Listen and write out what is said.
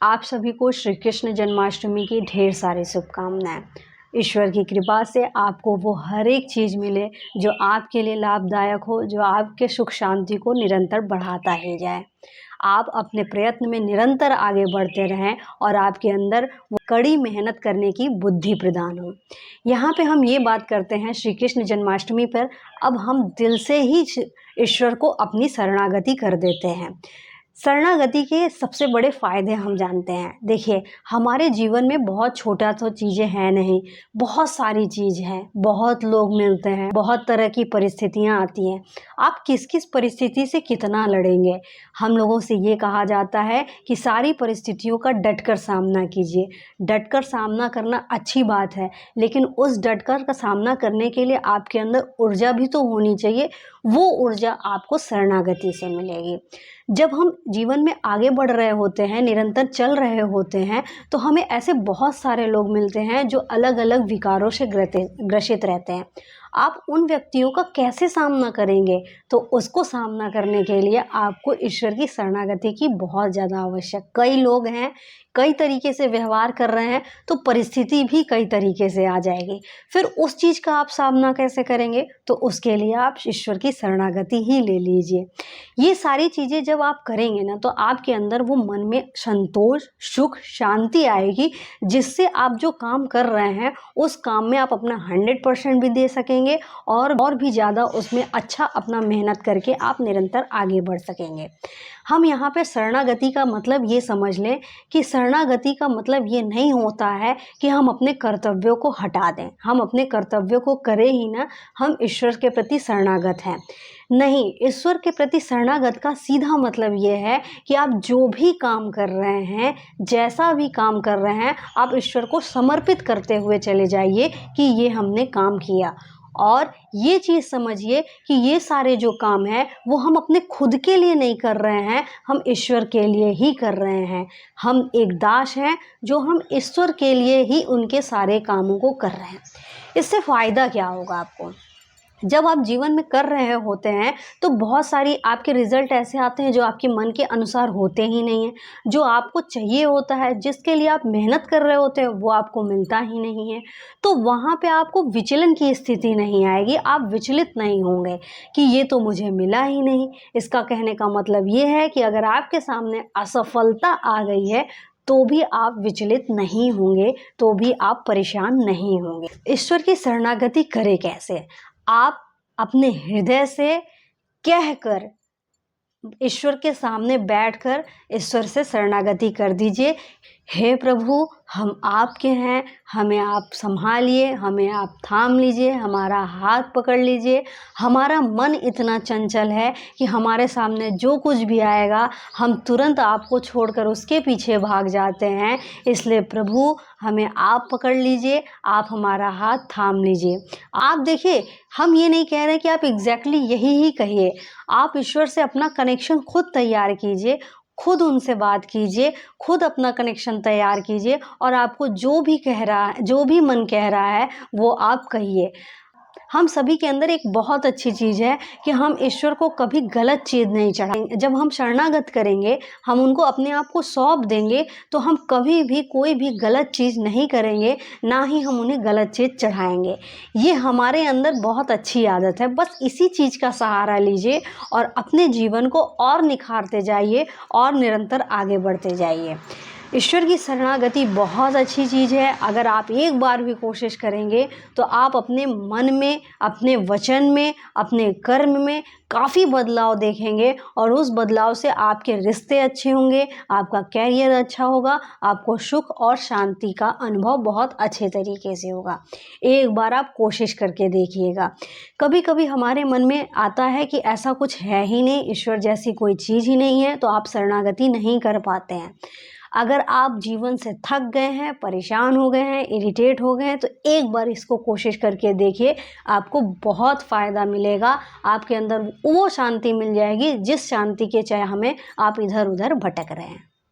आप सभी को श्री कृष्ण जन्माष्टमी की ढेर सारी शुभकामनाएं। ईश्वर की कृपा से आपको वो हर एक चीज़ मिले जो आपके लिए लाभदायक हो, जो आपके सुख शांति को निरंतर बढ़ाता ही जाए। आप अपने प्रयत्न में निरंतर आगे बढ़ते रहें और आपके अंदर वो कड़ी मेहनत करने की बुद्धि प्रदान हो। यहाँ पे हम ये बात करते हैं श्री कृष्ण जन्माष्टमी पर, अब हम दिल से ही ईश्वर को अपनी शरणागति कर देते हैं। शरणागति के सबसे बड़े फ़ायदे हम जानते हैं। देखिए, हमारे जीवन में बहुत छोटा तो चीज़ें हैं नहीं, बहुत सारी चीज़ हैं, बहुत लोग मिलते हैं, बहुत तरह की परिस्थितियाँ आती हैं। आप किस किस परिस्थिति से कितना लड़ेंगे? हम लोगों से ये कहा जाता है कि सारी परिस्थितियों का डटकर सामना कीजिए। डटकर सामना करना अच्छी बात है, लेकिन उस डटकर का सामना करने के लिए आपके अंदर ऊर्जा भी तो होनी चाहिए। वो ऊर्जा आपको शरणागति से मिलेगी। जब हम जीवन में आगे बढ़ रहे होते हैं, निरंतर चल रहे होते हैं, तो हमें ऐसे बहुत सारे लोग मिलते हैं जो अलग अलग विकारों से ग्रसित रहते हैं। आप उन व्यक्तियों का कैसे सामना करेंगे? तो उसको सामना करने के लिए आपको ईश्वर की शरणागति की बहुत ज़्यादा आवश्यक। कई लोग हैं, कई तरीके से व्यवहार कर रहे हैं, तो परिस्थिति भी कई तरीके से आ जाएगी। फिर उस चीज़ का आप सामना कैसे करेंगे? तो उसके लिए आप ईश्वर की शरणागति ही ले लीजिए। ये सारी चीज़ें जब आप करेंगे ना, तो आपके अंदर वो मन में संतोष, सुख, शांति आएगी, जिससे आप जो काम कर रहे हैं उस काम में आप अपना 100% भी दे सकेंगे और भी ज़्यादा उसमें अच्छा अपना मेहनत करके आप निरंतर आगे बढ़ सकेंगे। हम यहाँ पे शरणागति का मतलब ये समझ लें कि शरणागति का मतलब ये नहीं होता है कि हम अपने कर्तव्यों को हटा दें। हम अपने कर्तव्यों को करें ही ना, हम ईश्वर के प्रति शरणागत हैं। नहीं, ईश्वर के प्रति शरणागत का सीधा मतलब ये है कि आप जो भी काम कर रहे हैं, जैसा भी काम कर रहे हैं, आप ईश्वर को समर्पित करते हुए चले जाइए कि ये हमने काम किया। और ये चीज़ समझिए कि ये सारे जो काम हैं वो हम अपने खुद के लिए नहीं कर रहे हैं, हम ईश्वर के लिए ही कर रहे हैं। हम एक दास हैं जो हम ईश्वर के लिए ही उनके सारे कामों को कर रहे हैं। इससे फ़ायदा क्या होगा आपको? जब आप जीवन में कर रहे होते हैं तो बहुत सारी आपके रिज़ल्ट ऐसे आते हैं जो आपके मन के अनुसार होते ही नहीं हैं। जो आपको चाहिए होता है, जिसके लिए आप मेहनत कर रहे होते हैं, वो आपको मिलता ही नहीं है। तो वहाँ पे आपको विचलन की स्थिति नहीं आएगी, आप विचलित नहीं होंगे कि ये तो मुझे मिला ही नहीं। इसका कहने का मतलब ये है कि अगर आपके सामने असफलता आ गई है तो भी आप विचलित नहीं होंगे, तो भी आप परेशान नहीं होंगे। ईश्वर की शरणागति करें कैसे? आप अपने हृदय से कहकर, ईश्वर के सामने बैठकर ईश्वर से शरणागति कर दीजिए। हे प्रभु, हम आपके हैं, हमें आप संभालिए, हमें आप थाम लीजिए, हमारा हाथ पकड़ लीजिए। हमारा मन इतना चंचल है कि हमारे सामने जो कुछ भी आएगा हम तुरंत आपको छोड़कर उसके पीछे भाग जाते हैं। इसलिए प्रभु, हमें आप पकड़ लीजिए, आप हमारा हाथ थाम लीजिए। आप देखिए, हम ये नहीं कह रहे कि आप एग्जैक्टली यही ही कहिए। आप ईश्वर से अपना कनेक्शन खुद तैयार कीजिए, खुद उनसे बात कीजिए, खुद अपना कनेक्शन तैयार कीजिए और आपको जो भी कह रहा है, जो भी मन कह रहा है, वो आप कहिए। हम सभी के अंदर एक बहुत अच्छी चीज़ है कि हम ईश्वर को कभी गलत चीज़ नहीं चढ़ाएंगे। जब हम शरणागत करेंगे, हम उनको अपने आप को सौंप देंगे, तो हम कभी भी कोई भी गलत चीज़ नहीं करेंगे, ना ही हम उन्हें गलत चीज़ चढ़ाएंगे। ये हमारे अंदर बहुत अच्छी आदत है। बस इसी चीज़ का सहारा लीजिए और अपने जीवन को और निखारते जाइए और निरंतर आगे बढ़ते जाइए। ईश्वर की शरणागति बहुत अच्छी चीज़ है। अगर आप एक बार भी कोशिश करेंगे तो आप अपने मन में, अपने वचन में, अपने कर्म में काफ़ी बदलाव देखेंगे और उस बदलाव से आपके रिश्ते अच्छे होंगे, आपका कैरियर अच्छा होगा, आपको सुख और शांति का अनुभव बहुत अच्छे तरीके से होगा। एक बार आप कोशिश करके देखिएगा। कभी कभी हमारे मन में आता है कि ऐसा कुछ है ही नहीं, ईश्वर जैसी कोई चीज़ ही नहीं है, तो आप शरणागति नहीं कर पाते हैं। अगर आप जीवन से थक गए हैं, परेशान हो गए हैं, इरिटेट हो गए हैं, तो एक बार इसको कोशिश करके देखिए, आपको बहुत फ़ायदा मिलेगा। आपके अंदर वो शांति मिल जाएगी जिस शांति के चाहे हमें आप इधर उधर भटक रहे हैं।